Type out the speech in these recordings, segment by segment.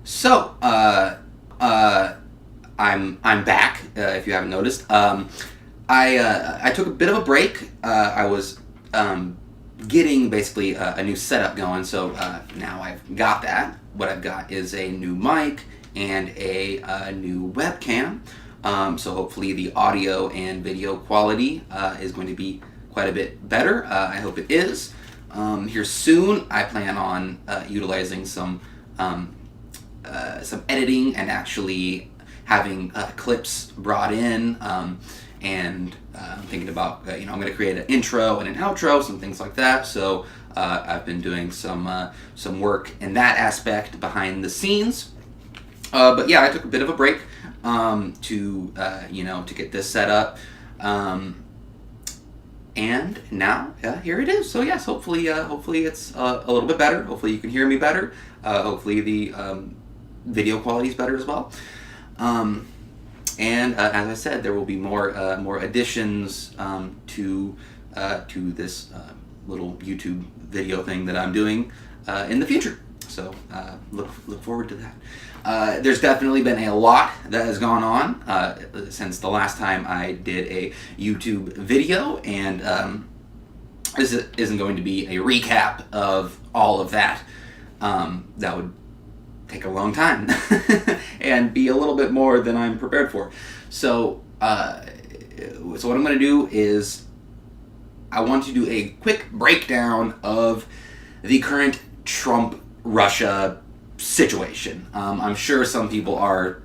So, I'm back. If you haven't noticed, I took a bit of a break. I was getting basically a new setup going. So now I've got that. What I've got is a new mic and a new webcam. So hopefully the audio and video quality is going to be quite a bit better. I hope it is. Here soon, I plan on utilizing some editing and actually having clips brought in, and I'm thinking about I'm going to create an intro and an outro, some things like that. So I've been doing some work in that aspect behind the scenes. But yeah, I took a bit of a break to get this set up. And now, here it is. So yes, hopefully it's a little bit better. Hopefully you can hear me better. Hopefully the video quality is better as well. And as I said, there will be more additions to this little YouTube video thing that I'm doing in the future. So look forward to that. There's definitely been a lot that has gone on since the last time I did a YouTube video, and this isn't going to be a recap of all of that. That would take a long time and be a little bit more than I'm prepared for. So what I'm going to do is I want to do a quick breakdown of the current Trump-Russia situation. I'm sure some people are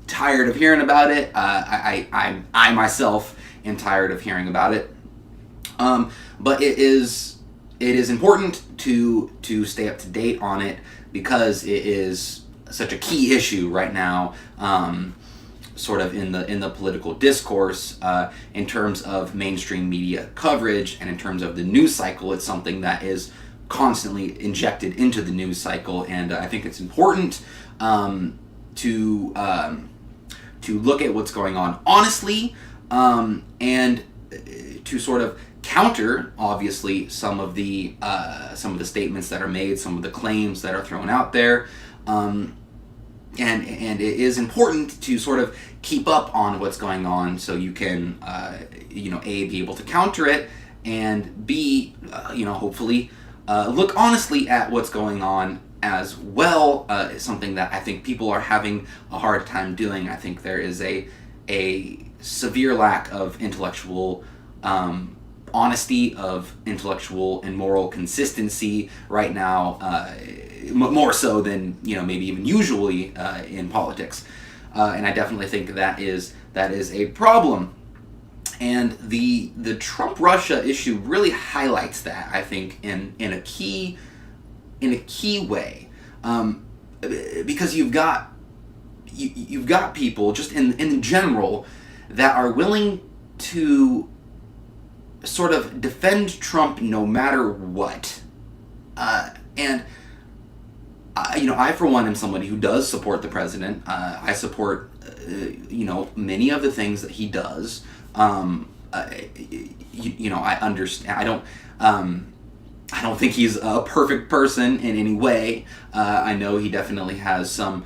tired of hearing about it. I myself am tired of hearing about it. But it is important to stay up to date on it, because it is such a key issue right now, sort of in the political discourse, in terms of mainstream media coverage, and in terms of the news cycle. It's something that is constantly injected into the news cycle, and I think it's important to look at what's going on honestly, and to sort of counter, obviously, some of the statements that are made, some of the claims that are thrown out there, and it is important to sort of keep up on what's going on, so you can A, be able to counter it, and B, hopefully look honestly at what's going on as well. Something that I think people are having a hard time doing. I think there is a severe lack of intellectual honesty, of intellectual and moral consistency right now, more so than maybe even usually in politics, and I definitely think that is a problem. And the Trump-Russia issue really highlights that, I think, in a key way, because you've got people just in general that are willing to sort of defend Trump no matter what, and I for one am somebody who does support the president. I support many of the things that he does. I understand. I don't think he's a perfect person in any way. I know he definitely has some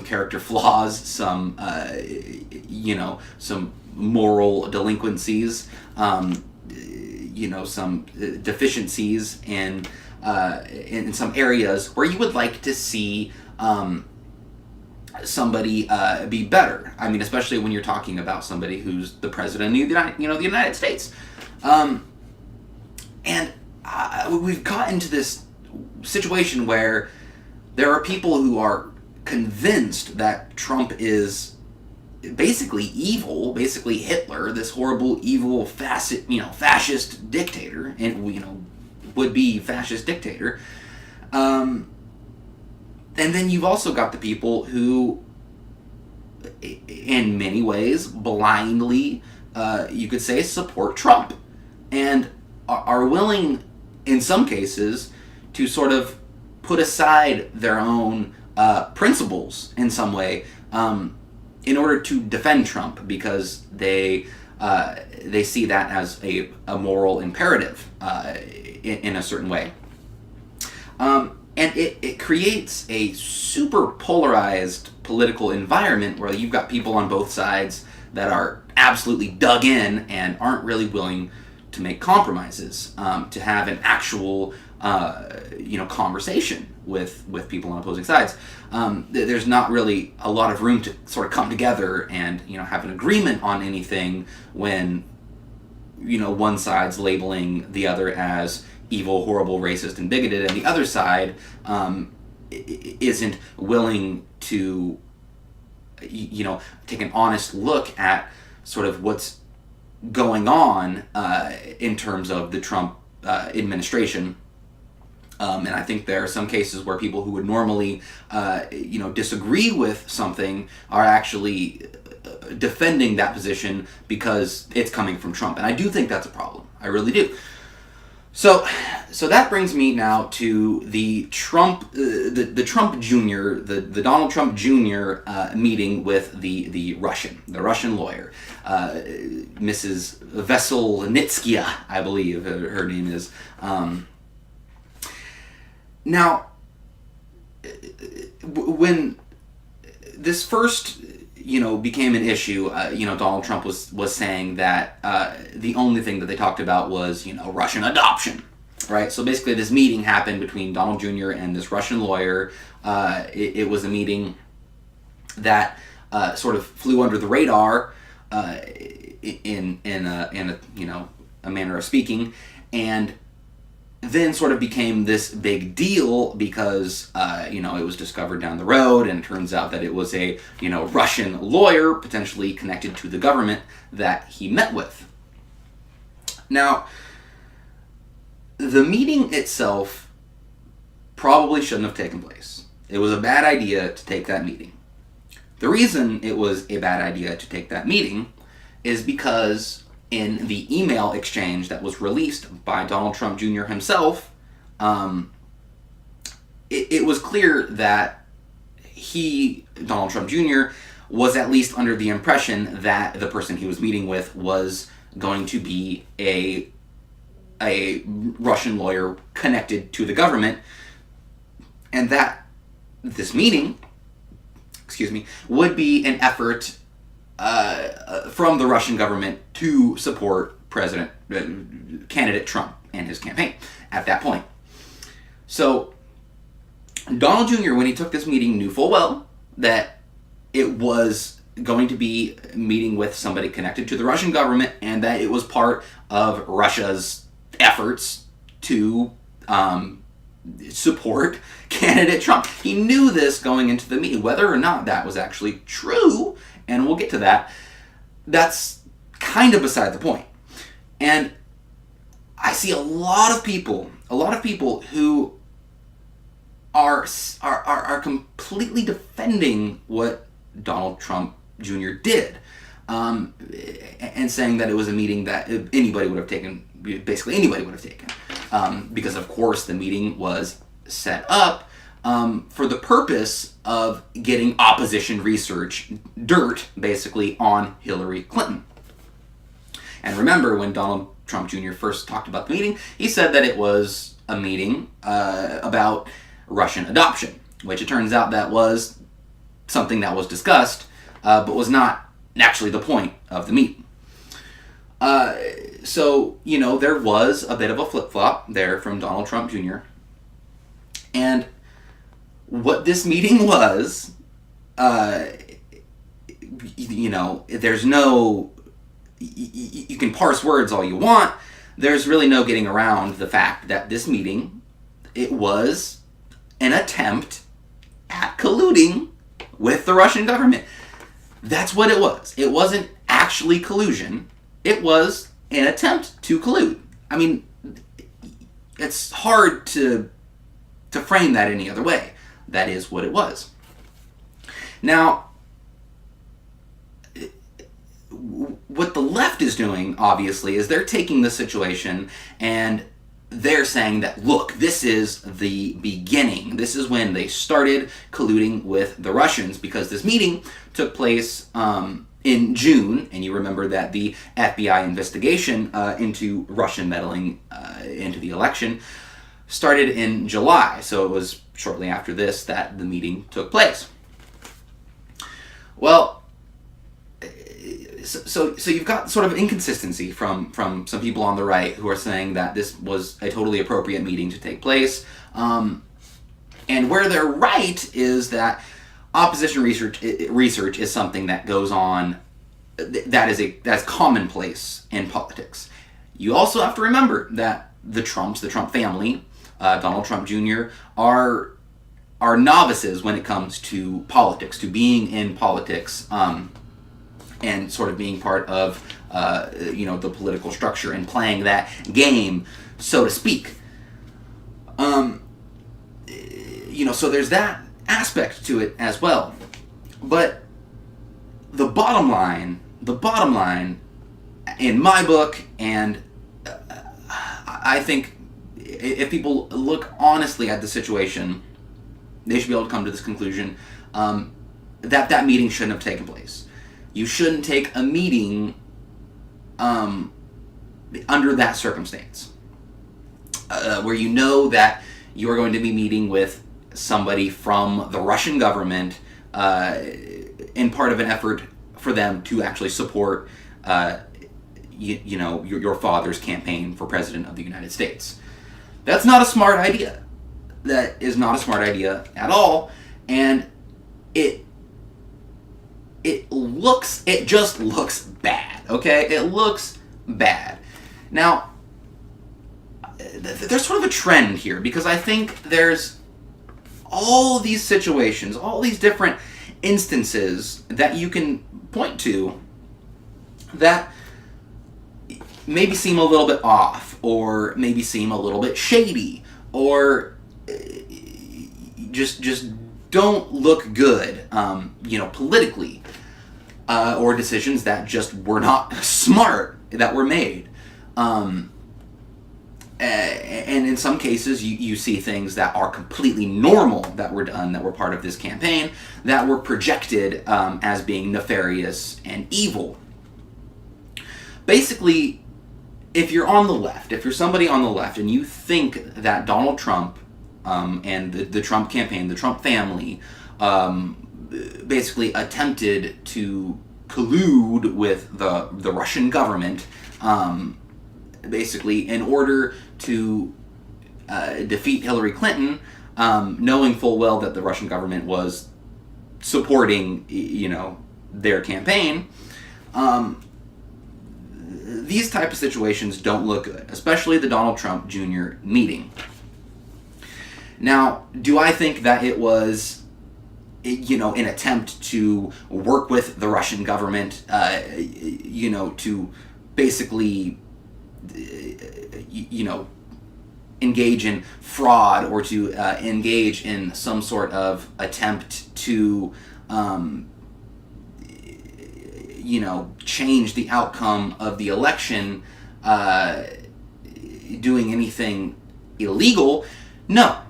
character flaws, some moral delinquencies, some deficiencies in some areas where you would like to see somebody be better. I mean, especially when you're talking about somebody who's the president of the United States. And we've gotten to this situation where there are people who are convinced that Trump is basically evil, basically Hitler, this horrible, evil, fascist dictator, and would-be fascist dictator. And then you've also got the people who, in many ways, blindly, you could say, support Trump, and are willing, in some cases, to sort of put aside their own principles in some way, in order to defend Trump, because they see that as a moral imperative in a certain way. And it creates a super polarized political environment where you've got people on both sides that are absolutely dug in and aren't really willing to make compromises, to have an actual conversation with people on opposing sides. There's not really a lot of room to sort of come together and have an agreement on anything when one side's labeling the other as evil, horrible, racist, and bigoted, and the other side isn't willing to take an honest look at sort of what's going on in terms of the Trump administration. And I think there are some cases where people who would normally disagree with something are actually defending that position because it's coming from Trump. And I do think that's a problem. I really do. So that brings me now to the Trump, the Trump Jr., the Donald Trump Jr. Meeting with the Russian lawyer, Mrs. Veselnitskaya, I believe her name is. Now, when this first became an issue, Donald Trump was saying that the only thing that they talked about was, Russian adoption, right? So basically this meeting happened between Donald Jr. and this Russian lawyer. It was a meeting that sort of flew under the radar in a manner of speaking, and then sort of became this big deal because it was discovered down the road, and it turns out that it was a Russian lawyer potentially connected to the government that he met with. Now, the meeting itself probably shouldn't have taken place. It was a bad idea to take that meeting. The reason it was a bad idea to take that meeting is because in the email exchange that was released by Donald Trump Jr. himself, it was clear that Donald Trump Jr., was at least under the impression that the person he was meeting with was going to be a Russian lawyer connected to the government, and that this meeting, would be an effort from the Russian government to support candidate Trump and his campaign at that point. So Donald Jr., when he took this meeting, knew full well that it was going to be meeting with somebody connected to the Russian government, and that it was part of Russia's efforts to support candidate Trump. He knew this going into the meeting. Whether or not that was actually true, and we'll get to that, that's kind of beside the point. And I see a lot of people who are completely defending what Donald Trump Jr. did, and saying that it was a meeting that anybody would have taken, because of course the meeting was set up for the purpose of getting opposition research, dirt, basically, on Hillary Clinton. And remember, when Donald Trump Jr. first talked about the meeting, he said that it was a meeting about Russian adoption, which it turns out that was something that was discussed, but was not actually the point of the meeting. So, there was a bit of a flip-flop there from Donald Trump Jr. And what this meeting was, there's no... You can parse words all you want. There's really no getting around the fact that this meeting, it was an attempt at colluding with the Russian government. That's what it was. It wasn't actually collusion. It was an attempt to collude. I mean, it's hard to frame that any other way. That is what it was. Now, what the left is doing, obviously, is they're taking the situation and they're saying that, look, this is the beginning. This is when they started colluding with the Russians, because this meeting took place in June, and you remember that the FBI investigation into Russian meddling into the election started in July. So it was shortly after this that the meeting took place. Well, so you've got sort of inconsistency from some people on the right who are saying that this was a totally appropriate meeting to take place. And where they're right is that opposition research is something that goes on, that's commonplace in politics. You also have to remember that the Trump family, Donald Trump Jr., are novices when it comes to politics, to being in politics, and sort of being part of the political structure and playing that game, so to speak. So there's that aspect to it as well. But the bottom line, in my book, and I think if people look honestly at the situation, they should be able to come to this conclusion, that meeting shouldn't have taken place. You shouldn't take a meeting under that circumstance, where you know that you are going to be meeting with somebody from the Russian government in part of an effort for them to actually support your father's campaign for president of the United States. That's not a smart idea. That is not a smart idea at all, and it just looks bad, okay? It looks bad. Now, there's sort of a trend here, because I think there's all these situations, all these different instances that you can point to that maybe seem a little bit off, or maybe seem a little bit shady, or just don't look good, politically, or decisions that just were not smart that were made. And in some cases, you see things that are completely normal that were done, that were part of this campaign, that were projected as being nefarious and evil. Basically, if you're on the left, if you're somebody on the left, and you think that Donald Trump and the Trump campaign, the Trump family, basically attempted to collude with the Russian government, basically in order to defeat Hillary Clinton, knowing full well that the Russian government was supporting, their campaign, these type of situations don't look good, especially the Donald Trump Jr. meeting. Now, do I think that it was, an attempt to work with the Russian government, to basically, engage in fraud, or to engage in some sort of attempt to, change the outcome of the election, doing anything illegal? No,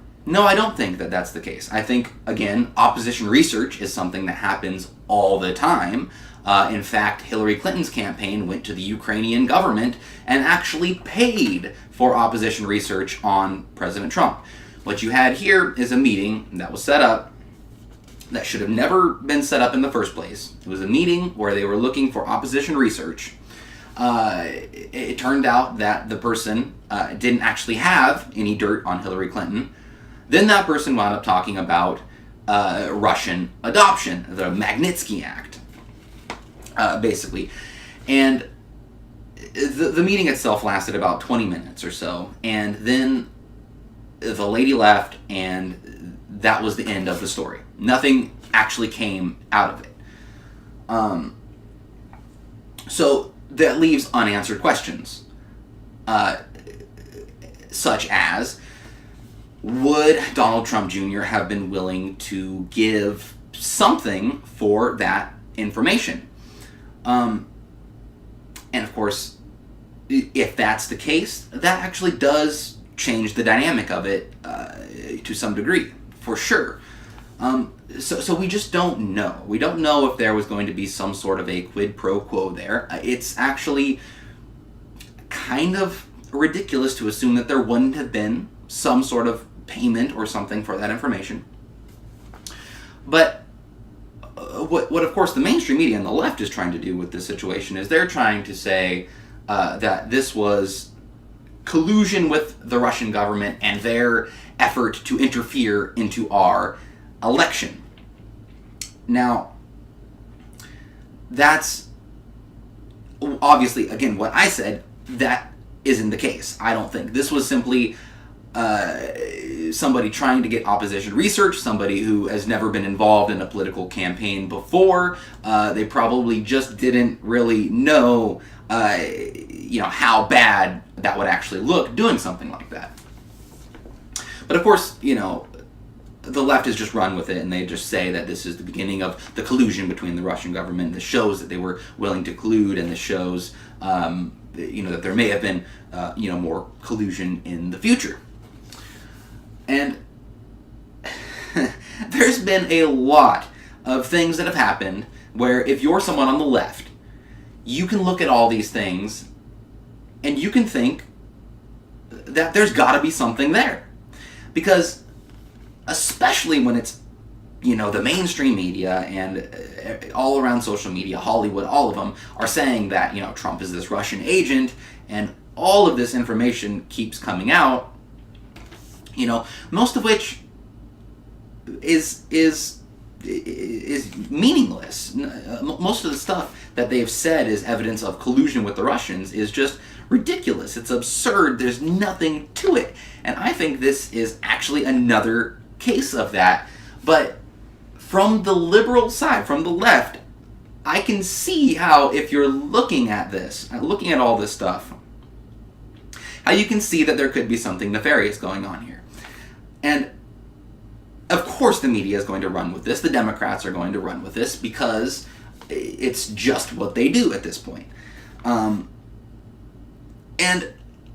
I don't think that that's the case. I think, again, opposition research is something that happens all the time. In fact, Hillary Clinton's campaign went to the Ukrainian government and actually paid for opposition research on President Trump. What you had here is a meeting that was set up that should have never been set up in the first place. It was a meeting where they were looking for opposition research. It turned out that the person didn't actually have any dirt on Hillary Clinton. Then that person wound up talking about Russian adoption, the Magnitsky Act, basically. And the meeting itself lasted about 20 minutes or so, and then the lady left, and that was the end of the story. Nothing actually came out of it. So that leaves unanswered questions, such as, would Donald Trump Jr. have been willing to give something for that information? And of course, if that's the case, that actually does change the dynamic of it to some degree, for sure. So we just don't know. We don't know if there was going to be some sort of a quid pro quo there. It's actually kind of ridiculous to assume that there wouldn't have been some sort of payment or something for that information. But what of course the mainstream media and the left is trying to do with this situation is they're trying to say that this was collusion with the Russian government and their effort to interfere into our election. Now, that's obviously, again, what I said, that isn't the case. I don't think. This was simply somebody trying to get opposition research, somebody who has never been involved in a political campaign before. They probably just didn't really know, how bad that would actually look doing something like that. But of course, the left has just run with it, and they just say that this is the beginning of the collusion between the Russian government. This shows that they were willing to collude, and this shows, that there may have been, more collusion in the future. And there's been a lot of things that have happened where if you're someone on the left, you can look at all these things and you can think that there's got to be something there. Because especially when it's, the mainstream media and all around social media, Hollywood, all of them are saying that, Trump is this Russian agent, and all of this information keeps coming out, most of which is meaningless. Most of the stuff that they've said is evidence of collusion with the Russians is just ridiculous. It's absurd. There's nothing to it. And I think this is actually another case of that. But from the liberal side, from the left, I can see how, if you're looking at this, looking at all this stuff, how you can see that there could be something nefarious going on here. And of course the media is going to run with this. The Democrats are going to run with this because it's just what they do at this point. And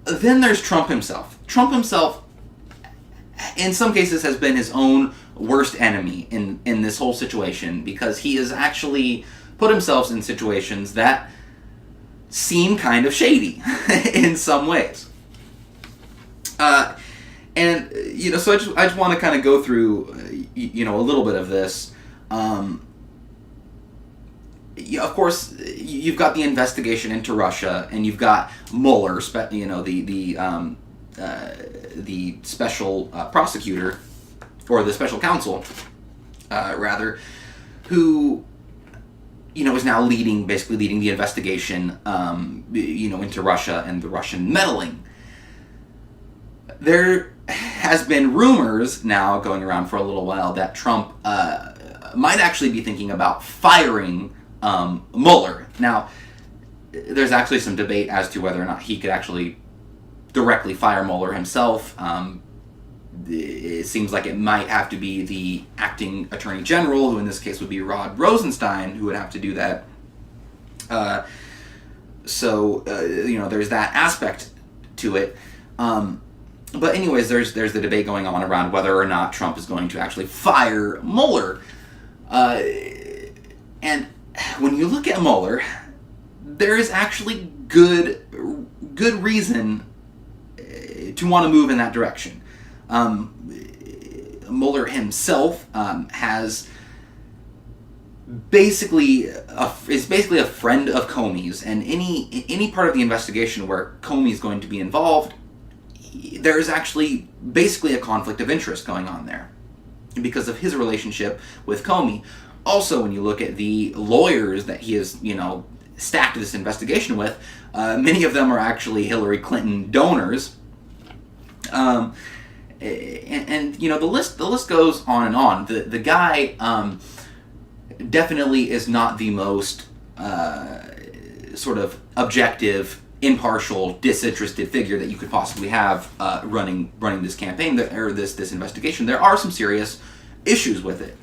then there's Trump himself. Trump himself, in some cases, has been his own worst enemy in this whole situation, because he has actually put himself in situations that seem kind of shady in some ways. So I just want to kind of go through, a little bit of this. Of course, you've got the investigation into Russia, and you've got Mueller, the special prosecutor, or the special counsel, rather, who, is now basically leading the investigation, into Russia and the Russian meddling. There has been rumors now going around for a little while that Trump might actually be thinking about firing Mueller. Now, there's actually some debate as to whether or not he could actually directly fire Mueller himself. It seems like it might have to be the acting attorney general, who in this case would be Rod Rosenstein, who would have to do that. There's that aspect to it. But anyways, there's the debate going on around whether or not Trump is going to actually fire Mueller. And when you look at Mueller, there is actually good reason to want to move in that direction. Mueller himself is basically a friend of Comey's, and any part of the investigation where Comey is going to be involved, there is actually basically a conflict of interest going on there because of his relationship with Comey. Also, when you look at the lawyers that he has, stacked this investigation with, many of them are actually Hillary Clinton donors. The list goes on and on. The guy definitely is not the most sort of objective, impartial, disinterested figure that you could possibly have running this campaign or this investigation. There are some serious issues with it.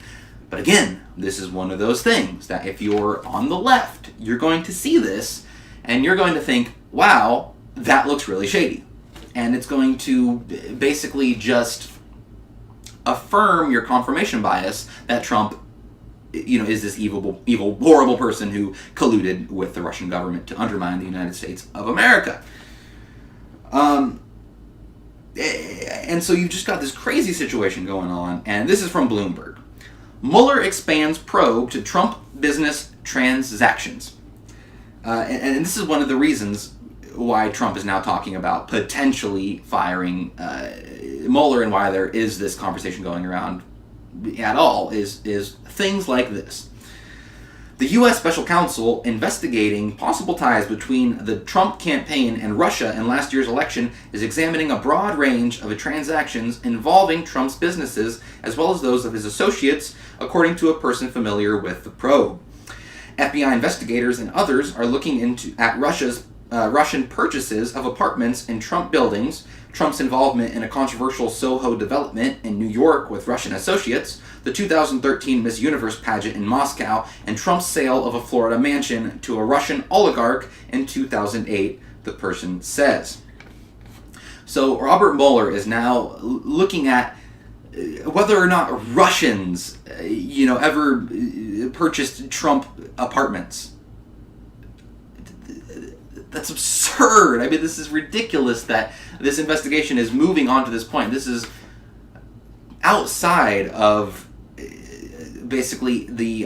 But again, this is one of those things that if you're on the left, you're going to see this and you're going to think, wow, that looks really shady. And it's going to basically just affirm your confirmation bias that Trump, is this evil, horrible person who colluded with the Russian government to undermine the United States of America. And so you've just got this crazy situation going on, and this is from Bloomberg. Mueller expands probe to Trump business transactions. And this is one of the reasons why Trump is now talking about potentially firing Mueller, and why there is this conversation going around at all, is things like this. The U.S. Special Counsel investigating possible ties between the Trump campaign and Russia in last year's election is examining a broad range of transactions involving Trump's businesses as well as those of his associates, according to a person familiar with the probe. FBI investigators and others are looking at Russian purchases of apartments in Trump buildings, Trump's involvement in a controversial Soho development in New York with Russian associates, the 2013 Miss Universe pageant in Moscow, and Trump's sale of a Florida mansion to a Russian oligarch in 2008, the person says. So Robert Mueller is now looking at whether or not Russians, ever purchased Trump apartments. That's absurd. I mean, this is ridiculous that this investigation is moving on to this point. This is outside of basically the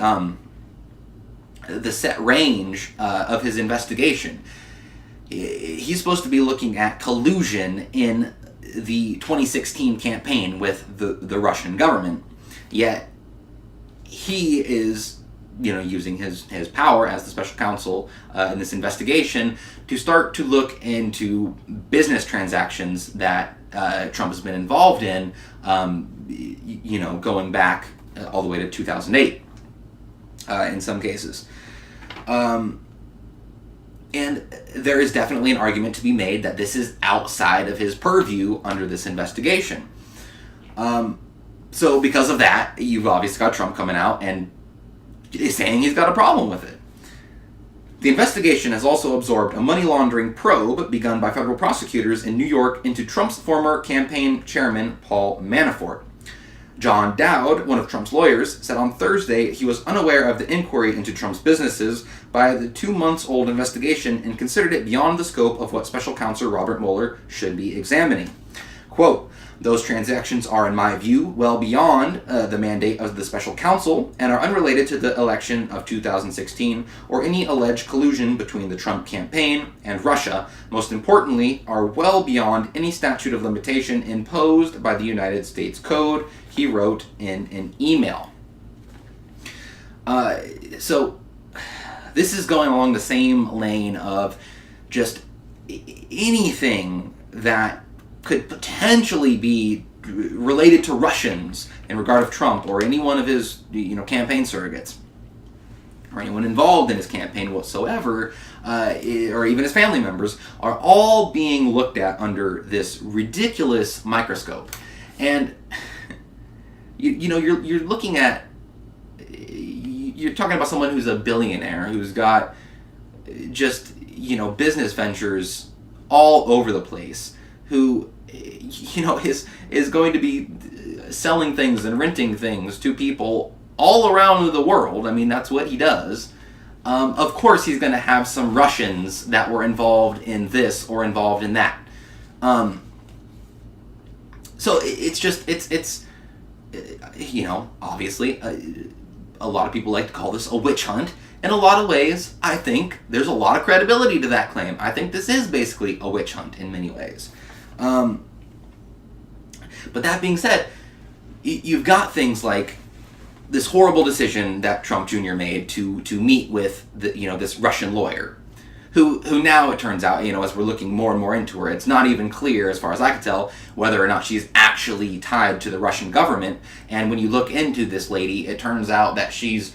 set range of his investigation. He's supposed to be looking at collusion in the 2016 campaign with the Russian government, yet he is using his power as the special counsel in this investigation to start to look into business transactions that Trump has been involved in, going back all the way to 2008 in some cases. And there is definitely an argument to be made that this is outside of his purview under this investigation. So because of that, you've obviously got Trump coming out and is saying he's got a problem with it. The investigation has also absorbed a money laundering probe begun by federal prosecutors in New York into Trump's former campaign chairman, Paul Manafort. John Dowd, one of Trump's lawyers, said on Thursday he was unaware of the inquiry into Trump's businesses by the 2-month-old investigation and considered it beyond the scope of what special counsel Robert Mueller should be examining. Quote, "Those transactions are, in my view, well beyond the mandate of the special counsel and are unrelated to the election of 2016 or any alleged collusion between the Trump campaign and Russia. Most importantly, are well beyond any statute of limitation imposed by the United States Code," he wrote in an email. So this is going along the same lane of just anything that could potentially be related to Russians in regard of Trump or any one of his campaign surrogates or anyone involved in his campaign whatsoever, or even his family members, are all being looked at under this ridiculous microscope. And you're looking at, you're talking about someone who's a billionaire, who's got just business ventures all over the place, who is going to be selling things and renting things to people all around the world. I mean, that's what he does. Of course he's going to have some Russians that were involved in this or involved in that. So it's obviously a lot of people like to call this a witch hunt. In a lot of ways, I think there's a lot of credibility to that claim. I think this is basically a witch hunt in many ways. But that being said, you've got things like this horrible decision that Trump Jr. made to meet with this Russian lawyer, who now it turns out, as we're looking more and more into her, it's not even clear, as far as I can tell, whether or not she's actually tied to the Russian government. And when you look into this lady, it turns out that she's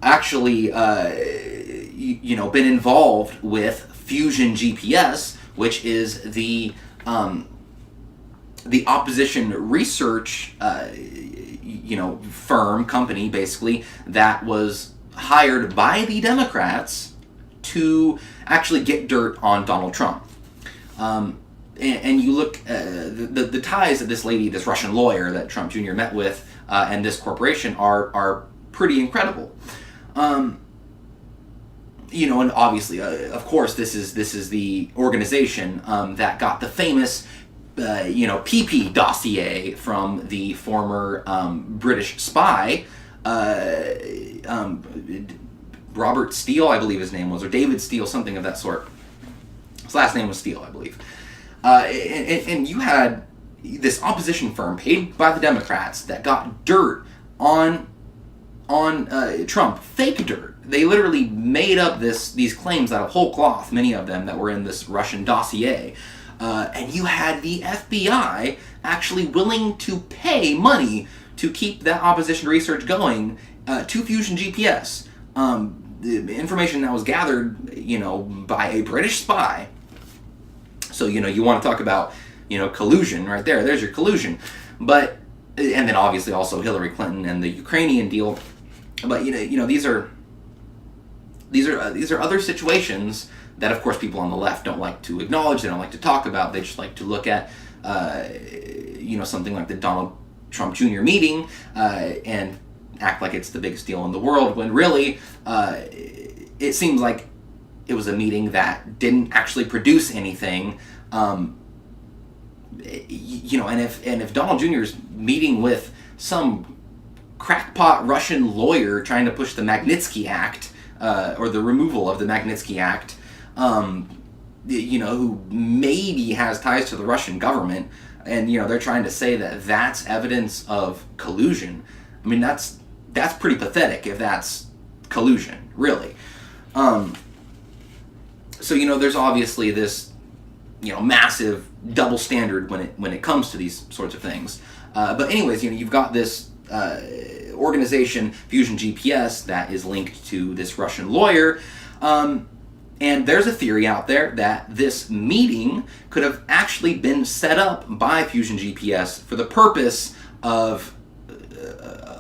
actually been involved with Fusion GPS, which is the opposition research company, basically, that was hired by the Democrats to actually get dirt on Donald Trump. And you look the ties that this lady, this Russian lawyer that Trump Jr. met with, and this corporation are pretty incredible. And obviously, of course, this is the organization that got the famous PP dossier from the former British spy, Robert Steele, I believe his name was, or David Steele, something of that sort. His last name was Steele, I believe. And you had this opposition firm paid by the Democrats that got dirt on Trump, fake dirt. They literally made up these claims out of whole cloth, many of them that were in this Russian dossier. And you had the FBI actually willing to pay money to keep that opposition research going to Fusion GPS. The information that was gathered, by a British spy. So, you want to talk about, collusion right there. There's your collusion. But, and then obviously also Hillary Clinton and the Ukrainian deal. But, these are other situations that, of course, people on the left don't like to acknowledge. They don't like to talk about. They just like to look at, something like the Donald Trump Jr. meeting and act like it's the biggest deal in the world, when really it seems like it was a meeting that didn't actually produce anything. And if Donald Jr.'s meeting with some crackpot Russian lawyer trying to push the Magnitsky Act, or the removal of the Magnitsky Act, who maybe has ties to the Russian government, and they're trying to say that that's evidence of collusion. I mean, that's pretty pathetic if that's collusion, really. So there's obviously this massive double standard when it comes to these sorts of things. But anyways, you've got this organization, Fusion GPS, that is linked to this Russian lawyer. And there's a theory out there that this meeting could have actually been set up by Fusion GPS for the purpose of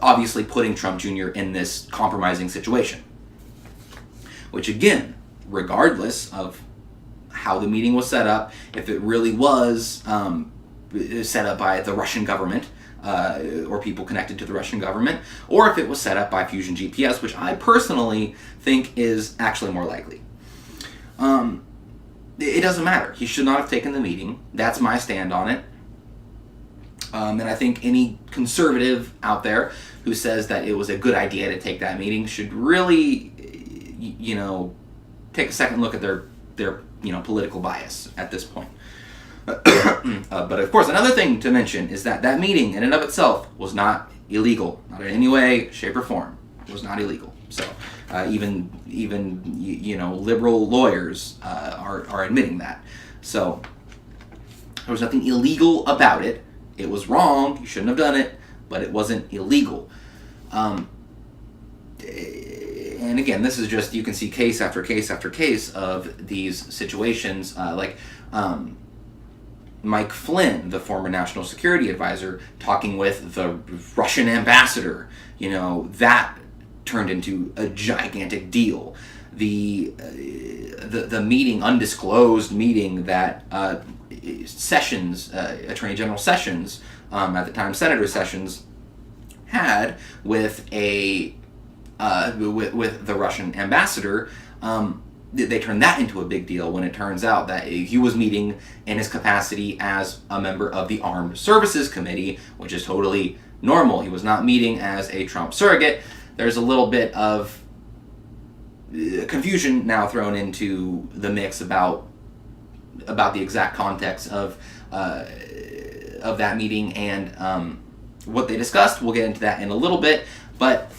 obviously putting Trump Jr. in this compromising situation. Which again, regardless of how the meeting was set up, if it really was set up by the Russian government, or people connected to the Russian government, or if it was set up by Fusion GPS, which I personally think is actually more likely. It doesn't matter. He should not have taken the meeting. That's my stand on it. And I think any conservative out there who says that it was a good idea to take that meeting should really, take a second look at their political bias at this point. But of course, another thing to mention is that meeting in and of itself was not illegal, not in any way, shape, or form. It was not illegal. So even liberal lawyers are admitting that. So there was nothing illegal about it. It was wrong. You shouldn't have done it, but it wasn't illegal. And again, this is just, you can see case after case after case of these situations, like Mike Flynn, the former national security advisor, talking with the Russian ambassador. That turned into a gigantic deal. The meeting, undisclosed meeting that Sessions, Attorney General Sessions, at the time Senator Sessions, had with with the Russian ambassador, they turned that into a big deal when it turns out that he was meeting in his capacity as a member of the Armed Services Committee, which is totally normal. He was not meeting as a Trump surrogate. There's a little bit of confusion now thrown into the mix about the exact context of that meeting and what they discussed. We'll get into that in a little bit, but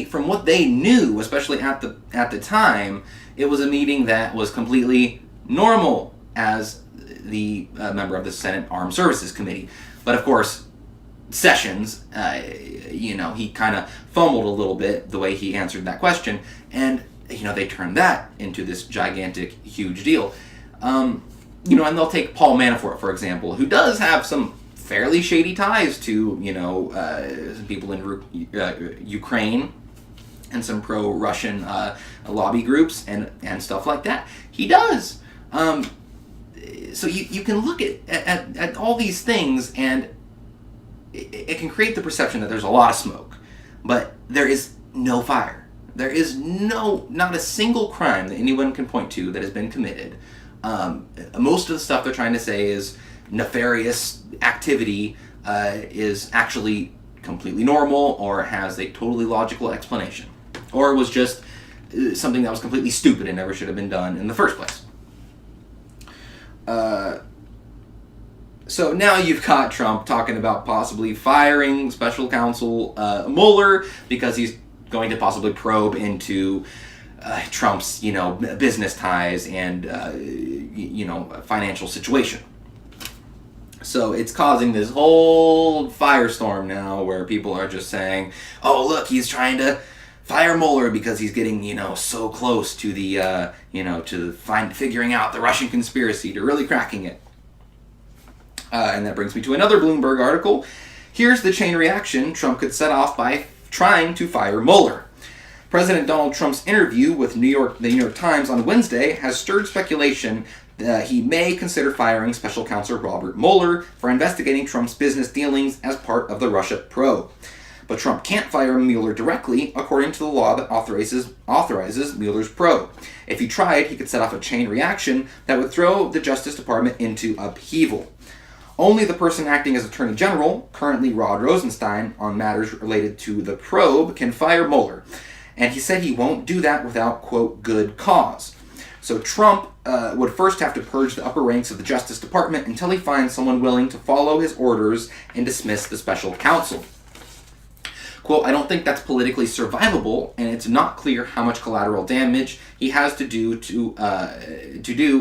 from what they knew, especially at the time, it was a meeting that was completely normal as the member of the Senate Armed Services Committee. But of course, Sessions, he kind of fumbled a little bit the way he answered that question, and they turned that into this gigantic, huge deal. And they'll take Paul Manafort, for example, who does have some fairly shady ties to, some people in Ukraine and some pro-Russian lobby groups and stuff like that. He does. So you can look at all these things, and it can create the perception that there's a lot of smoke, but there is no fire. There is not a single crime that anyone can point to that has been committed. Most of the stuff they're trying to say is nefarious activity is actually completely normal or has a totally logical explanation. Or was just something that was completely stupid and never should have been done in the first place. So now you've got Trump talking about possibly firing special counsel Mueller because he's going to possibly probe into Trump's, business ties and, financial situation. So it's causing this whole firestorm now where people are just saying, oh, look, he's trying to fire Mueller because he's getting, so close to the, figuring out the Russian conspiracy, to really cracking it. And that brings me to another Bloomberg article. Here's the chain reaction Trump could set off by trying to fire Mueller. President Donald Trump's interview with the New York Times on Wednesday has stirred speculation that he may consider firing Special Counsel Robert Mueller for investigating Trump's business dealings as part of the Russia probe. But Trump can't fire Mueller directly, according to the law that authorizes Mueller's probe. If he tried, he could set off a chain reaction that would throw the Justice Department into upheaval. Only the person acting as Attorney General, currently Rod Rosenstein, on matters related to the probe, can fire Mueller. And he said he won't do that without, quote, good cause. So Trump would first have to purge the upper ranks of the Justice Department until he finds someone willing to follow his orders and dismiss the special counsel. Quote, I don't think that's politically survivable, and it's not clear how much collateral damage he has to do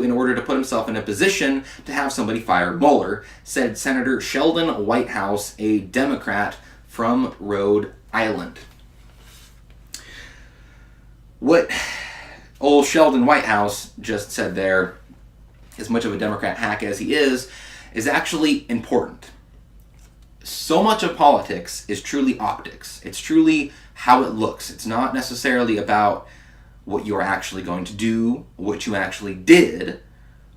in order to put himself in a position to have somebody fire Mueller, said Senator Sheldon Whitehouse, a Democrat from Rhode Island. What old Sheldon Whitehouse just said there, as much of a Democrat hack as he is actually important. So much of politics is truly optics. It's truly how it looks. It's not necessarily about what you're actually going to do, what you actually did,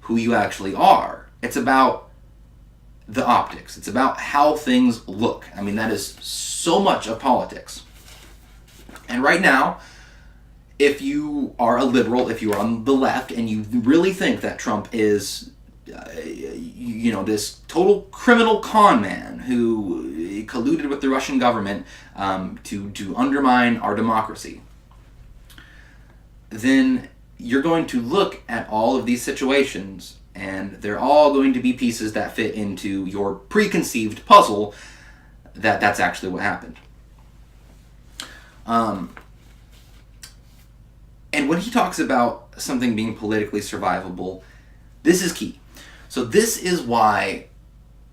who you actually are. It's about the optics. It's about how things look. I mean, that is so much of politics. And right now, if you are a liberal, if you are on the left, and you really think that Trump is this total criminal con man who colluded with the Russian government to undermine our democracy, then you're going to look at all of these situations, and they're all going to be pieces that fit into your preconceived puzzle that that's actually what happened. And when he talks about something being politically survivable, this is key. So this is why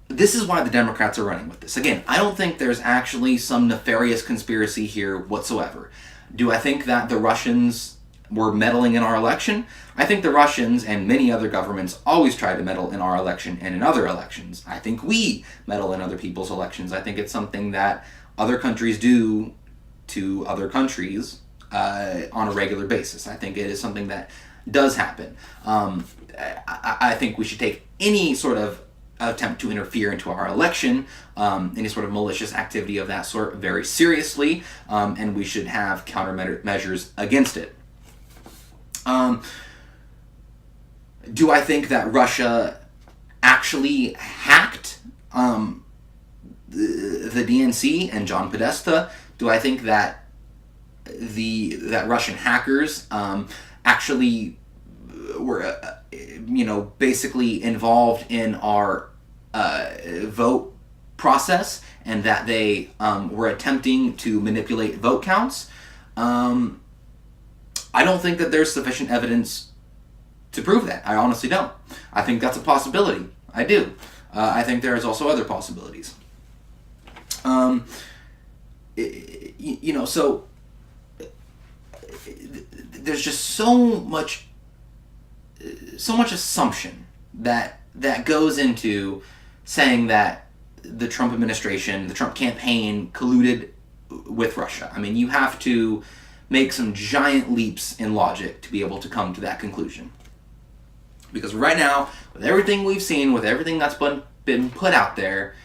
the Democrats are running with this. Again, I don't think there's actually some nefarious conspiracy here whatsoever. Do I think that the Russians were meddling in our election? I think the Russians and many other governments always try to meddle in our election and in other elections. I think we meddle in other people's elections. I think it's something that other countries do to other countries on a regular basis. I think it is something that does happen. I think we should take any sort of attempt to interfere into our election, any sort of malicious activity of that sort, very seriously, and we should have countermeasures against it. Do I think that Russia actually hacked the DNC and John Podesta? Do I think that that Russian hackers actually were basically involved in our vote process, and that they were attempting to manipulate vote counts? I don't think that there's sufficient evidence to prove that. I honestly don't. I think that's a possibility. I do. I think there's also other possibilities. So there's just so much assumption that goes into saying that the Trump administration, the Trump campaign colluded with Russia. I mean, you have to make some giant leaps in logic to be able to come to that conclusion. Because right now, with everything we've seen, with everything that's been put out there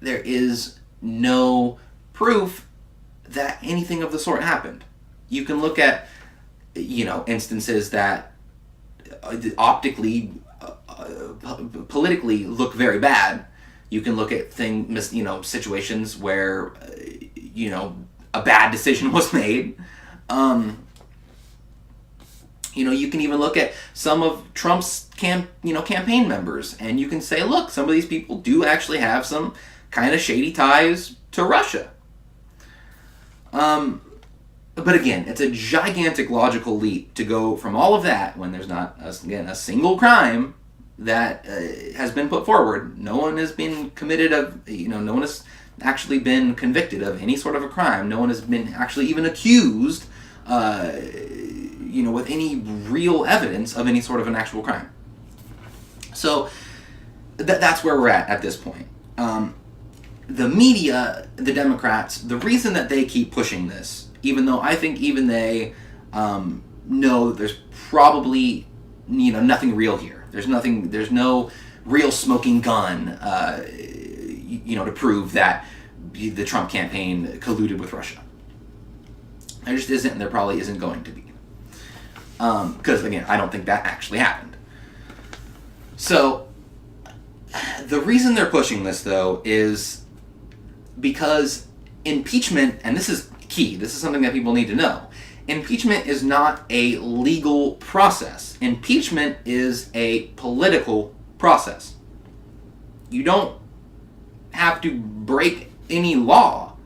is no proof that anything of the sort happened. You can look at, instances that optically, politically look very bad. You can look at situations where, a bad decision was made. You can even look at some of Trump's campaign members, and you can say, look, some of these people do actually have some kind of shady ties to Russia. But again, it's a gigantic logical leap to go from all of that when there's not, a single crime that has been put forward. No one has been committed of, no one has actually been convicted of any sort of a crime. No one has been actually even accused, with any real evidence of any sort of an actual crime. So that's where we're at this point. The media, the Democrats, the reason that they keep pushing this, even though I think even they know that there's probably nothing real here. There's no real smoking gun, to prove that the Trump campaign colluded with Russia. There just isn't, and there probably isn't going to be. Because again, I don't think that actually happened. So the reason they're pushing this, though, is because impeachment, and this is key, this is something that people need to know, impeachment is not a legal process. Impeachment is a political process. You don't have to break any law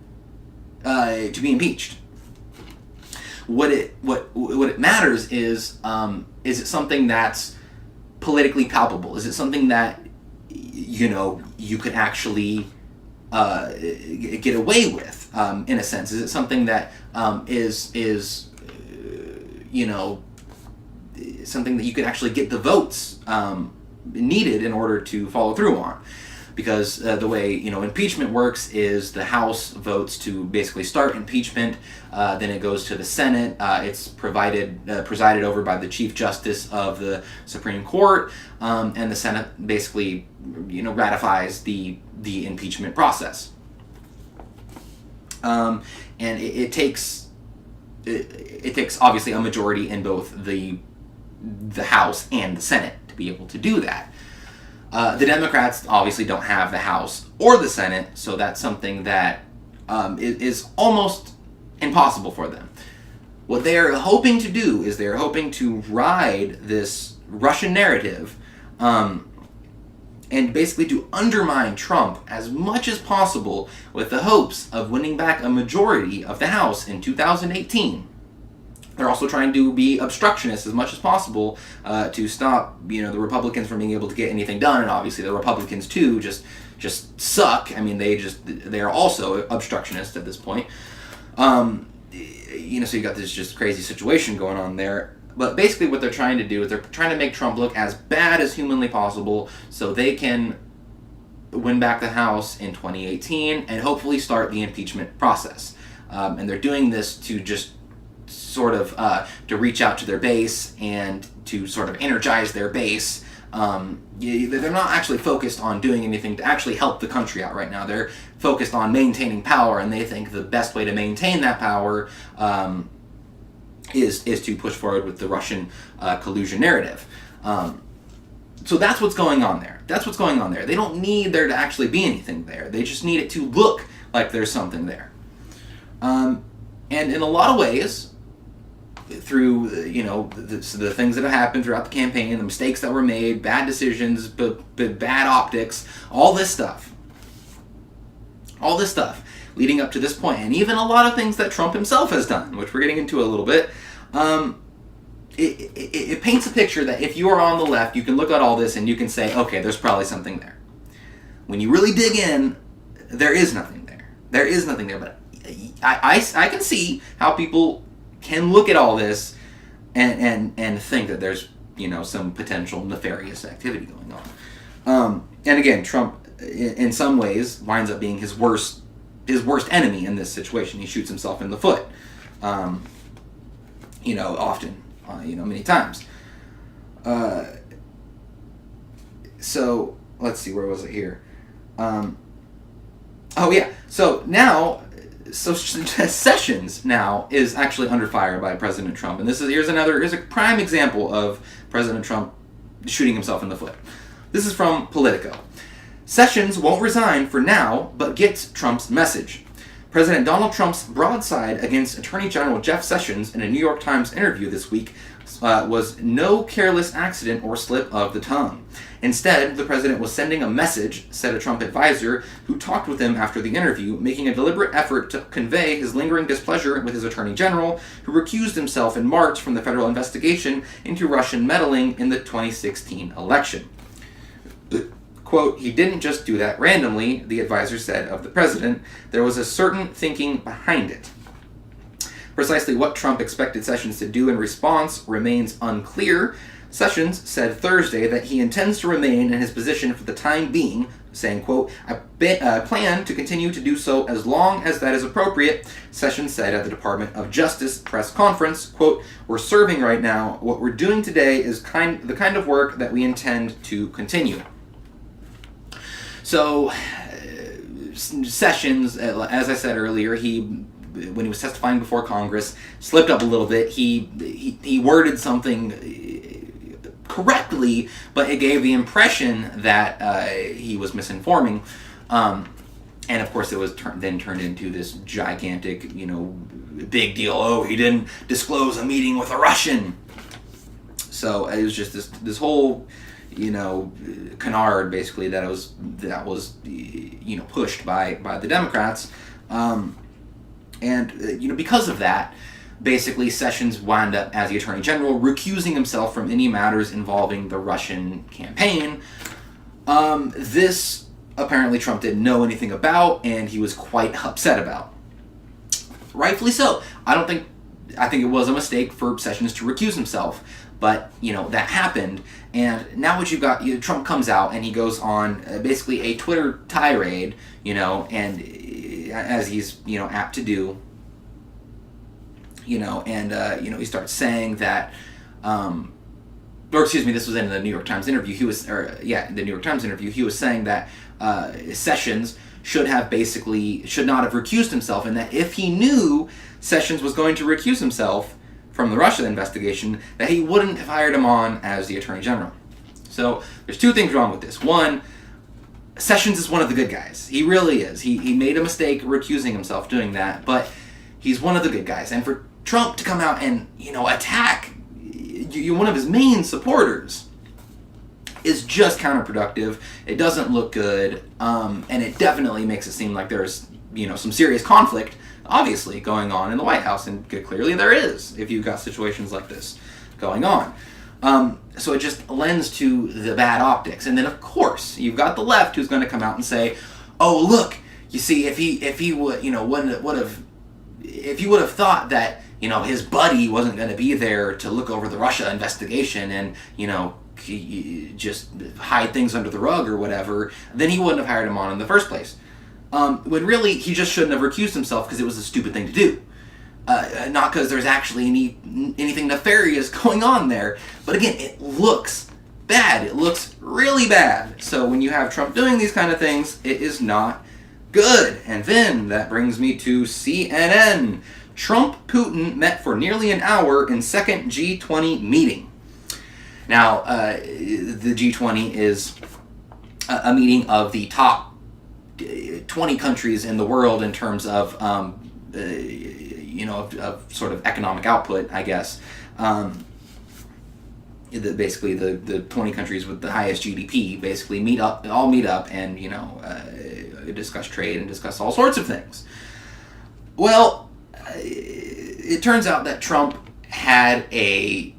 to be impeached. What it matters is it something that's politically palpable? Is it something that you could actually get away with, in a sense? Is it something that is something that you could actually get the votes needed in order to follow through on? Because the way impeachment works is the House votes to basically start impeachment, then it goes to the Senate. It's presided over by the Chief Justice of the Supreme Court, and the Senate basically ratifies the impeachment process. And it takes obviously a majority in both the House and the Senate to be able to do that. The Democrats obviously don't have the House or the Senate, so that's something that is almost impossible for them. What they're hoping to do is they're hoping to ride this Russian narrative and basically to undermine Trump as much as possible with the hopes of winning back a majority of the House in 2018. They're also trying to be obstructionists as much as possible to stop, the Republicans from being able to get anything done, and obviously the Republicans too just suck. I mean, they are also obstructionists at this point. So you got this just crazy situation going on there. But basically, what they're trying to do is they're trying to make Trump look as bad as humanly possible, so they can win back the House in 2018 and hopefully start the impeachment process. And they're doing this to just sort of to reach out to their base and to sort of energize their base. They're not actually focused on doing anything to actually help the country out right now. They're focused on maintaining power, and they think the best way to maintain that power is to push forward with the Russian collusion narrative. So that's what's going on there. They don't need there to actually be anything there. They just need it to look like there's something there. And in a lot of ways, through the things that have happened throughout the campaign, the mistakes that were made, bad decisions, bad optics, all this stuff leading up to this point, and even a lot of things that Trump himself has done, which we're getting into a little bit, it paints a picture that if you are on the left, you can look at all this and you can say, okay, there's probably something there. When you really dig in, there is nothing there. But I can see how people can look at all this and think that there's some potential nefarious activity going on. And again, Trump in some ways winds up being his worst enemy in this situation. He shoots himself in the foot, often, many times. So let's see, where was it here? So now So Sessions now is actually under fire by President Trump, and here's a prime example of President Trump shooting himself in the foot. This is from Politico. Sessions won't resign for now, but gets Trump's message. President Donald Trump's broadside against Attorney General Jeff Sessions in a New York Times interview this week was no careless accident or slip of the tongue. Instead, the president was sending a message, said a Trump advisor who talked with him after the interview, making a deliberate effort to convey his lingering displeasure with his attorney general, who recused himself in March from the federal investigation into Russian meddling in the 2016 election. Quote, he didn't just do that randomly, the advisor said of the president. There was a certain thinking behind it. Precisely what Trump expected Sessions to do in response remains unclear. Sessions said Thursday that he intends to remain in his position for the time being, saying, quote, I plan to continue to do so as long as that is appropriate, Sessions said at the Department of Justice press conference, quote, we're serving right now. What we're doing today is the kind of work that we intend to continue. So, Sessions, as I said earlier, when he was testifying before Congress, slipped up a little bit. He worded something correctly, but it gave the impression that he was misinforming. And of course, it was then turned into this gigantic, big deal. Oh, he didn't disclose a meeting with a Russian. So it was just this whole, canard basically that was pushed by the Democrats. And because of that, basically Sessions wound up as the Attorney General, recusing himself from any matters involving the Russian campaign. This apparently Trump didn't know anything about, and he was quite upset about. Rightfully so. I think it was a mistake for Sessions to recuse himself, but that happened. And now what you've got, Trump comes out and he goes on basically a Twitter tirade, and as he's apt to do, he starts saying that, this was in the New York Times interview. The New York Times interview, he was saying that Sessions should not have recused himself, and that if he knew Sessions was going to recuse himself from the Russia investigation, that he wouldn't have hired him on as the Attorney General. So there's two things wrong with this. One, Sessions is one of the good guys. He really is. He made a mistake recusing himself doing that, but he's one of the good guys. And for Trump to come out and, attack one of his main supporters is just counterproductive. It doesn't look good, and it definitely makes it seem like there's, some serious conflict, obviously, going on in the White House, and clearly there is, if you've got situations like this going on. So it just lends to the bad optics. And then, of course, you've got the left who's going to come out and say, "Oh, look, you see, if he would, if he would have thought that, his buddy wasn't going to be there to look over the Russia investigation and, just hide things under the rug or whatever, then he wouldn't have hired him on in the first place." When really, he just shouldn't have recused himself because it was a stupid thing to do. Not because there's actually anything nefarious going on there. But again, it looks bad. It looks really bad. So when you have Trump doing these kind of things, it is not good. And then that brings me to CNN. Trump-Putin met for nearly an hour in second G20 meeting. Now, the G20 is a meeting of the top 20 countries in the world in terms of of sort of economic output, I guess. Basically, the 20 countries with the highest GDP basically meet up and, discuss trade and discuss all sorts of things. Well, it turns out that Trump had his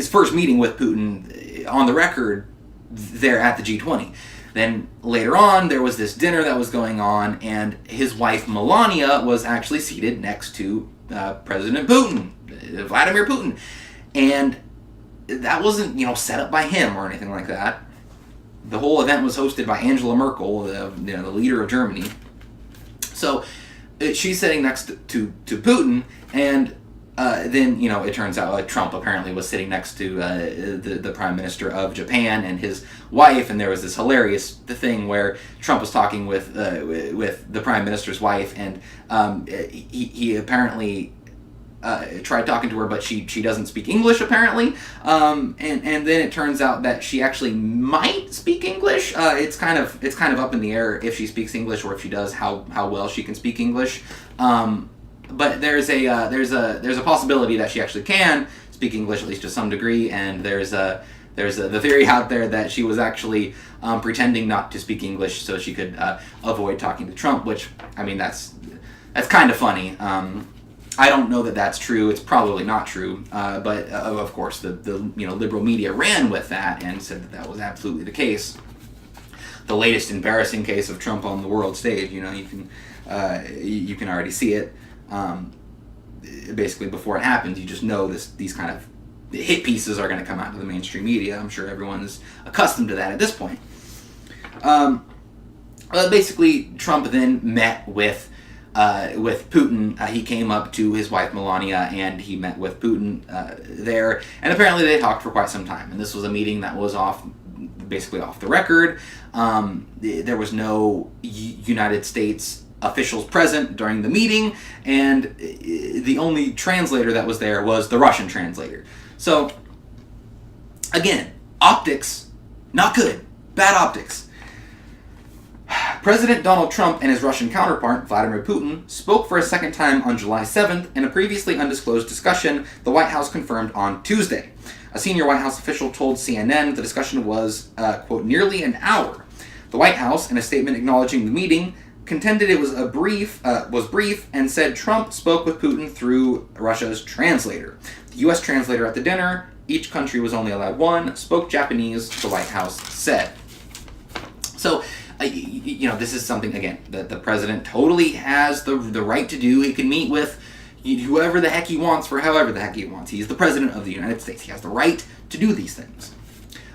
first meeting with Putin on the record there at the G20. Then later on, there was this dinner that was going on, and his wife Melania was actually seated next to President Putin, Vladimir Putin. And that wasn't, set up by him or anything like that. The whole event was hosted by Angela Merkel, the leader of Germany. So she's sitting next to Putin, and then, it turns out Trump apparently was sitting next to the Prime Minister of Japan and his wife, and there was this hilarious thing where Trump was talking with the Prime Minister's wife, and he apparently tried talking to her, but she doesn't speak English apparently, and then it turns out that she actually might speak English. It's kind of up in the air if she speaks English, or if she does, how well she can speak English. But there's a possibility that she actually can speak English, at least to some degree, and there's the theory out there that she was actually pretending not to speak English so she could avoid talking to Trump, which, I mean, that's kind of funny. I don't know that that's true. It's probably not true, but of course the liberal media ran with that and said that was absolutely the case. The latest embarrassing case of Trump on the world stage. You can already see it. Basically, before it happens, you just know these kind of hit pieces are going to come out to the mainstream media. I'm sure everyone is accustomed to that at this point. Basically, Trump then met with Putin. He came up to his wife Melania, and he met with Putin there, and apparently they talked for quite some time. And this was a meeting that was basically off the record. There was no United States officials present during the meeting, and the only translator that was there was the Russian translator. So, again, optics, not good. Bad optics. President Donald Trump and his Russian counterpart, Vladimir Putin, spoke for a second time on July 7th in a previously undisclosed discussion the White House confirmed on Tuesday. A senior White House official told CNN the discussion was, quote, nearly an hour. The White House, in a statement acknowledging the meeting, contended it was brief and said Trump spoke with Putin through Russia's translator. The U.S. translator at the dinner, each country was only allowed one, spoke Japanese, the White House said. So, this is something, again, that the president totally has the right to do. He can meet with whoever the heck he wants for however the heck he wants. He's the president of the United States. He has the right to do these things.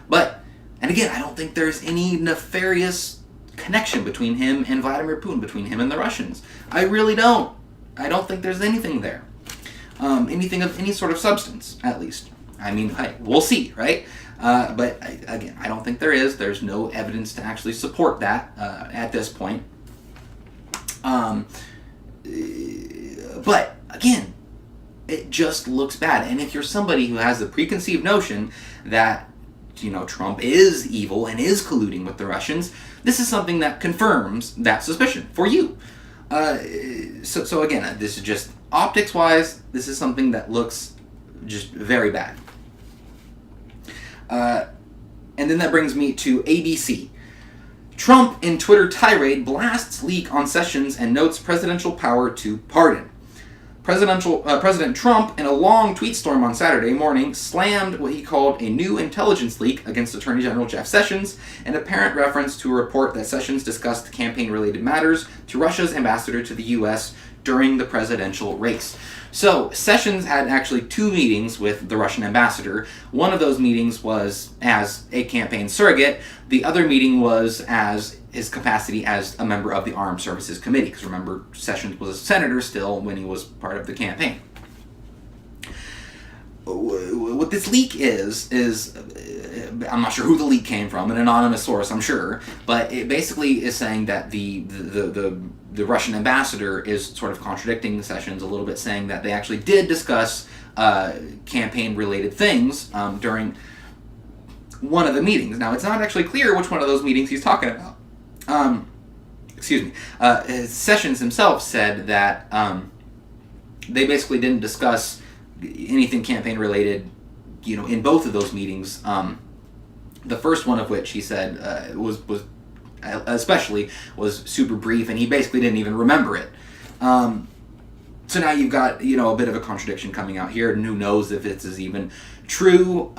But, and again, I don't think there's any nefarious connection between him and Vladimir Putin, between him and the Russians. I really don't. I don't think there's anything there. Anything of any sort of substance, at least. I mean, we'll see, right? But again, I don't think there is. There's no evidence to actually support that at this point. But again, it just looks bad. And if you're somebody who has the preconceived notion that Trump is evil and is colluding with the Russians, this is something that confirms that suspicion for you. So again, this is just optics-wise, this is something that looks just very bad. And then that brings me to ABC. Trump in Twitter tirade blasts leak on Sessions and notes presidential power to pardon. President Trump, in a long tweet storm on Saturday morning, slammed what he called a new intelligence leak against Attorney General Jeff Sessions, an apparent reference to a report that Sessions discussed campaign-related matters to Russia's ambassador to the U.S. during the presidential race. So, Sessions had actually two meetings with the Russian ambassador. One of those meetings was as a campaign surrogate. The other meeting was as his capacity as a member of the Armed Services Committee. Because remember, Sessions was a senator still when he was part of the campaign. What this leak is I'm not sure who the leak came from, an anonymous source, I'm sure, but it basically is saying that the Russian ambassador is sort of contradicting Sessions a little bit, saying that they actually did discuss campaign-related things during one of the meetings. Now, it's not actually clear which one of those meetings he's talking about. Sessions himself said that they basically didn't discuss anything campaign-related, in both of those meetings. The first one of which he said was super brief, and he basically didn't even remember it. So now you've got a bit of a contradiction coming out here, and who knows if it's even true.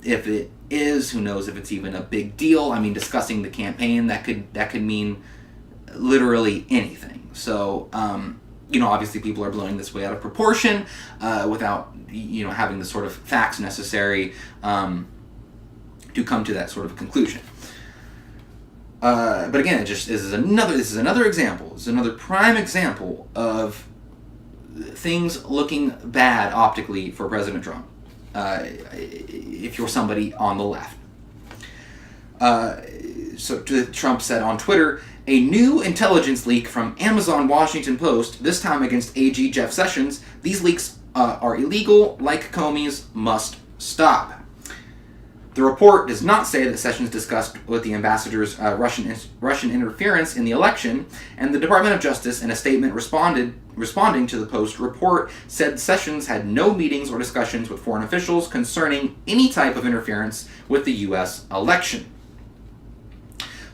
If it is, who knows if it's even a big deal. I mean, discussing the campaign, that could mean literally anything. So obviously people are blowing this way out of proportion without having the sort of facts necessary to come to that sort of conclusion. But again, this is another example. It's another prime example of things looking bad optically for President Trump, if you're somebody on the left. So Trump said on Twitter, a new intelligence leak from Amazon Washington Post, this time against AG Jeff Sessions. These leaks are illegal, like Comey's, must stop. The report does not say that Sessions discussed with the ambassador's Russian interference in the election, and the Department of Justice, in a statement responding to the Post report, said Sessions had no meetings or discussions with foreign officials concerning any type of interference with the U.S. election.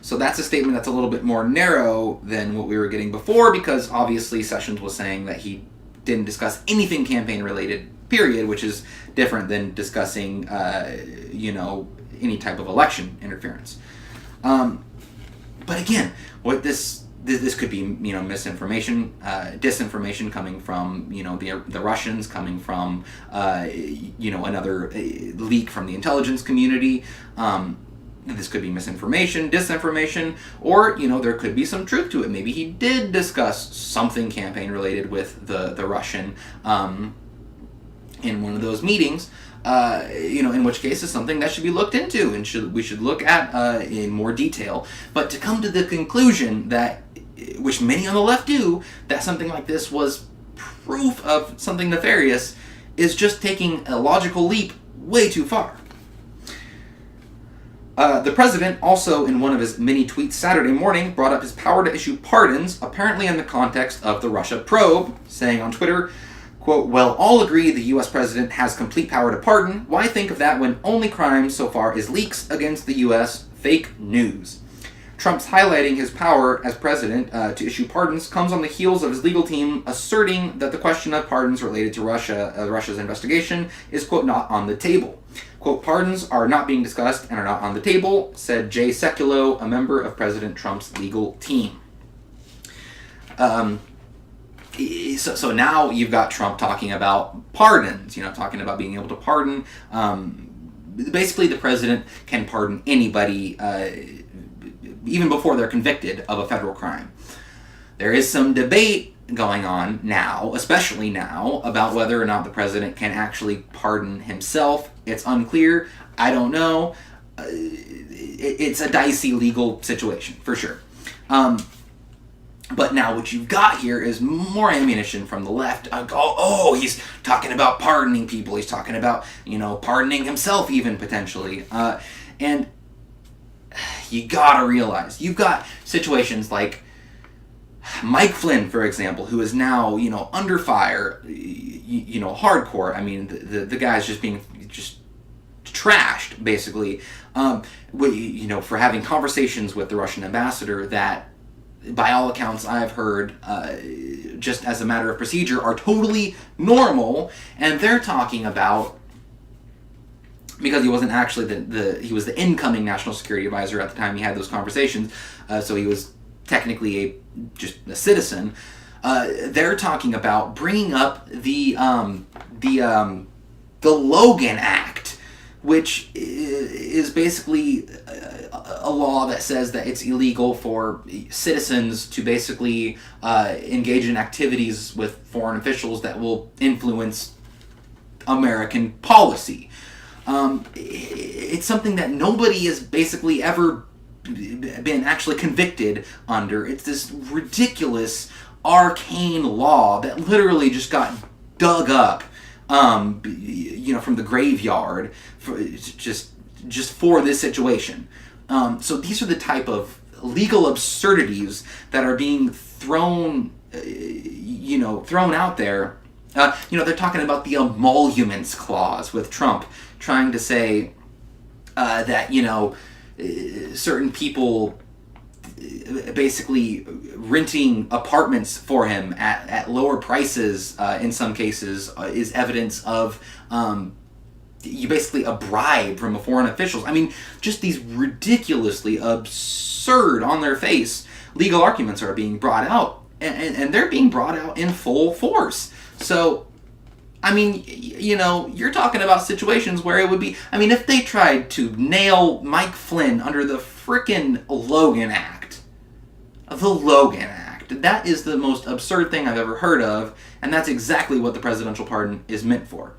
So that's a statement that's a little bit more narrow than what we were getting before, because obviously Sessions was saying that he didn't discuss anything campaign-related, period, which is different than discussing, any type of election interference. But again, what this could be, misinformation, disinformation coming from, the Russians, coming from, another leak from the intelligence community. This could be misinformation, disinformation, or, there could be some truth to it. Maybe he did discuss something campaign-related with the Russian in one of those meetings, in which case it's something that should be looked into and we should look at in more detail. But to come to the conclusion that, which many on the left do, that something like this was proof of something nefarious is just taking a logical leap way too far. The president also, in one of his many tweets Saturday morning, brought up his power to issue pardons, apparently in the context of the Russia probe, saying on Twitter, quote, "Well, all agree the U.S. president has complete power to pardon. Why think of that when only crime so far is leaks against the U.S. fake news?" Trump's highlighting his power as president to issue pardons comes on the heels of his legal team asserting that the question of pardons related to Russia's investigation is, quote, not on the table. Quote, "Pardons are not being discussed and are not on the table," said Jay Sekulow, a member of President Trump's legal team. So now you've got Trump talking about pardons, talking about being able to pardon. Basically, the president can pardon anybody, even before they're convicted of a federal crime. There is some debate going on now, especially now, about whether or not the president can actually pardon himself. It's unclear. I don't know. It's a dicey legal situation, for sure. But now what you've got here is more ammunition from the left. He's talking about pardoning people. He's talking about, pardoning himself even, potentially. And you gotta realize, you've got situations like Mike Flynn, for example, who is now, under fire, hardcore. I mean, the guy's just being trashed, basically, for having conversations with the Russian ambassador that, by all accounts I've heard, just as a matter of procedure, are totally normal. And they're talking about, because he wasn't actually he was the incoming national security advisor at the time he had those conversations, so he was technically just a citizen. They're talking about bringing up the Logan Act, which is basically a law that says that it's illegal for citizens to basically engage in activities with foreign officials that will influence American policy. It's something that nobody has basically ever been actually convicted under. It's this ridiculous, arcane law that literally just got dug up, from the graveyard, just for this situation. So these are the type of legal absurdities that are being thrown out there. They're talking about the emoluments clause with Trump, trying to say that, certain people basically renting apartments for him at lower prices in some cases is evidence of basically a bribe from foreign officials. I mean, just these ridiculously absurd, on their face, legal arguments are being brought out, and they're being brought out in full force. So, I mean, you're talking about situations where it would be, if they tried to nail Mike Flynn under the frickin' Logan Act, perfect. That is the most absurd thing I've ever heard of, and that's exactly what the presidential pardon is meant for.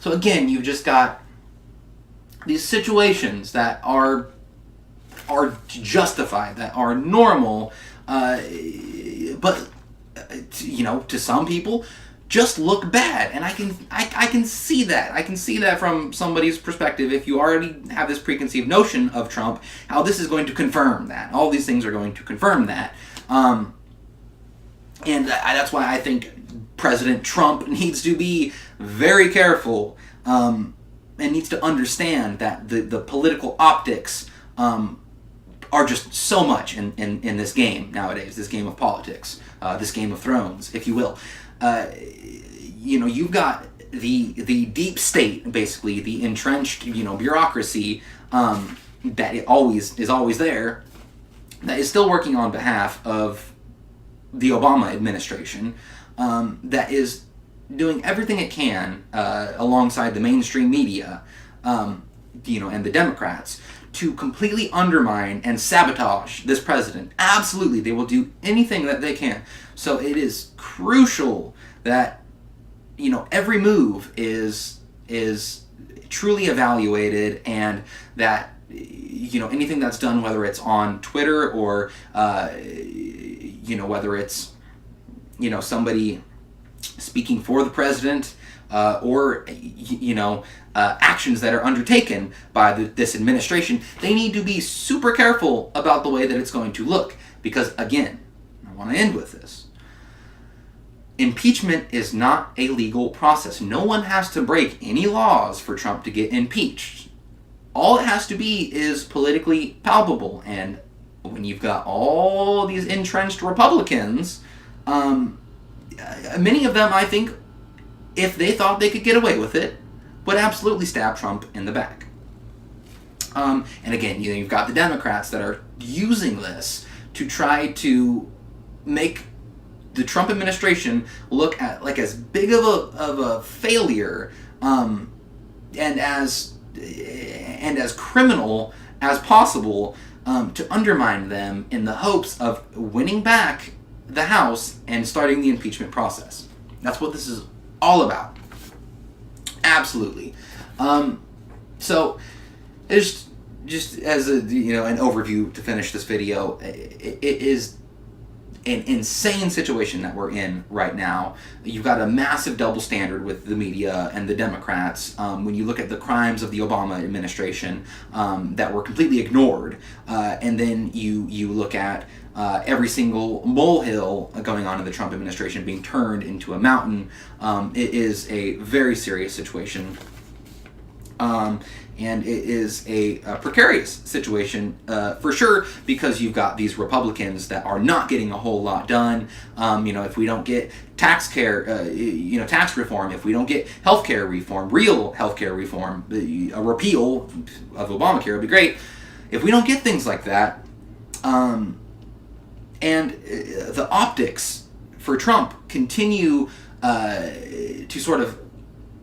So again, you've just got these situations that are justified, that are normal, but to some people, just look bad, and I can see that. I can see that from somebody's perspective. If you already have this preconceived notion of Trump, how this is going to confirm that. All these things are going to confirm that, and that's why I think President Trump needs to be very careful and needs to understand that the political optics are just so much in this game nowadays, this game of politics, this game of thrones, if you will. You've got the deep state, basically, the entrenched, bureaucracy that is always there, that is still working on behalf of the Obama administration, that is doing everything it can alongside the mainstream media, and the Democrats, to completely undermine and sabotage this president. Absolutely, they will do anything that they can. So it is crucial that every move is truly evaluated, and that anything that's done, whether it's on Twitter or whether it's somebody speaking for the president, or actions that are undertaken by this administration, they need to be super careful about the way that it's going to look. Because again, I want to end with this. Impeachment is not a legal process. No one has to break any laws for Trump to get impeached. All it has to be is politically palpable. And when you've got all these entrenched Republicans, many of them, I think, if they thought they could get away with it, would absolutely stab Trump in the back. And again, you've got the Democrats that are using this to try to make the Trump administration look at like as big of a failure, and as criminal as possible, to undermine them in the hopes of winning back the House and starting the impeachment process. That's what this is all about. Absolutely. So it's just as an overview to finish this video, it is an insane situation that we're in right now. You've got a massive double standard with the media and the Democrats. When you look at the crimes of the Obama administration that were completely ignored, and then you look at every single molehill going on in the Trump administration being turned into a mountain, it is a very serious situation. And it is a precarious situation for sure, because you've got these Republicans that are not getting a whole lot done. If we don't get tax reform, if we don't get healthcare reform, real healthcare reform, a repeal of Obamacare would be great. If we don't get things like that, and the optics for Trump continue to sort of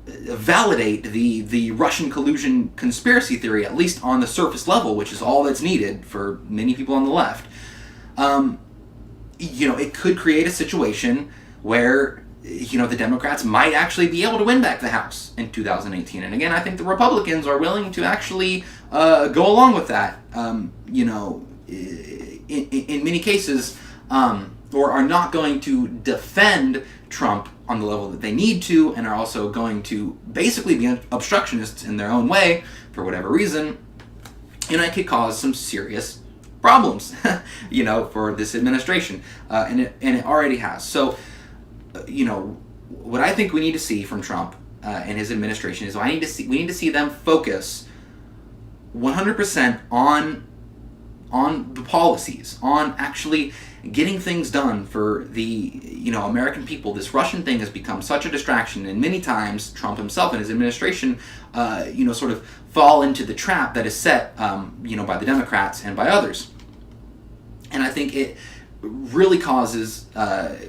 validate the Russian collusion conspiracy theory, at least on the surface level, which is all that's needed for many people on the left, it could create a situation where the Democrats might actually be able to win back the House in 2018. And again, I think the Republicans are willing to actually go along with that, in many cases, or are not going to defend Trump on the level that they need to, and are also going to basically be obstructionists in their own way for whatever reason. It could cause some serious problems, for this administration, and it already has. So, what I think we need to see from Trump and his administration is we need to see them focus 100% on the policies, on actually getting things done for the American people. This Russian thing has become such a distraction, and many times Trump himself and his administration sort of fall into the trap that is set by the Democrats and by others. And I think it really causes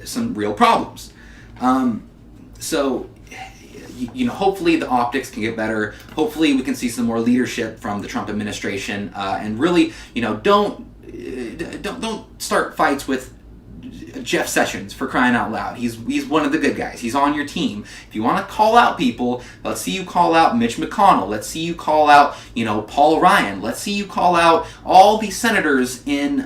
some real problems. So hopefully the optics can get better. Hopefully we can see some more leadership from the Trump administration, and really, don't start fights with Jeff Sessions, for crying out loud. He's one of the good guys. He's on your team. If you want to call out people, let's see you call out Mitch McConnell. Let's see you call out, Paul Ryan. Let's see you call out all these senators in,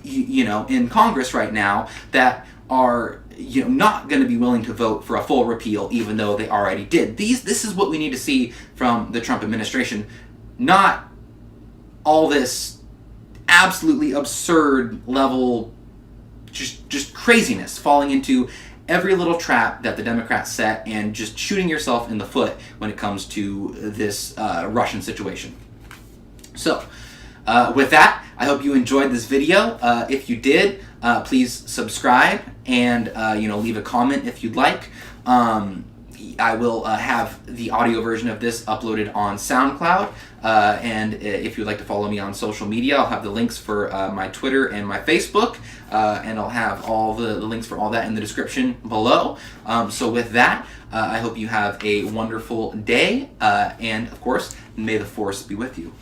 in Congress right now that are not going to be willing to vote for a full repeal, even though they already did. This is what we need to see from the Trump administration, not all this absolutely absurd level, just craziness, falling into every little trap that the Democrats set and just shooting yourself in the foot when it comes to this Russian situation. So, with that, I hope you enjoyed this video. If you did, please subscribe and leave a comment if you'd like. I will have the audio version of this uploaded on SoundCloud, and if you'd like to follow me on social media, I'll have the links for my Twitter and my Facebook, and I'll have all the links for all that in the description below. So with that, I hope you have a wonderful day, and of course, may the force be with you.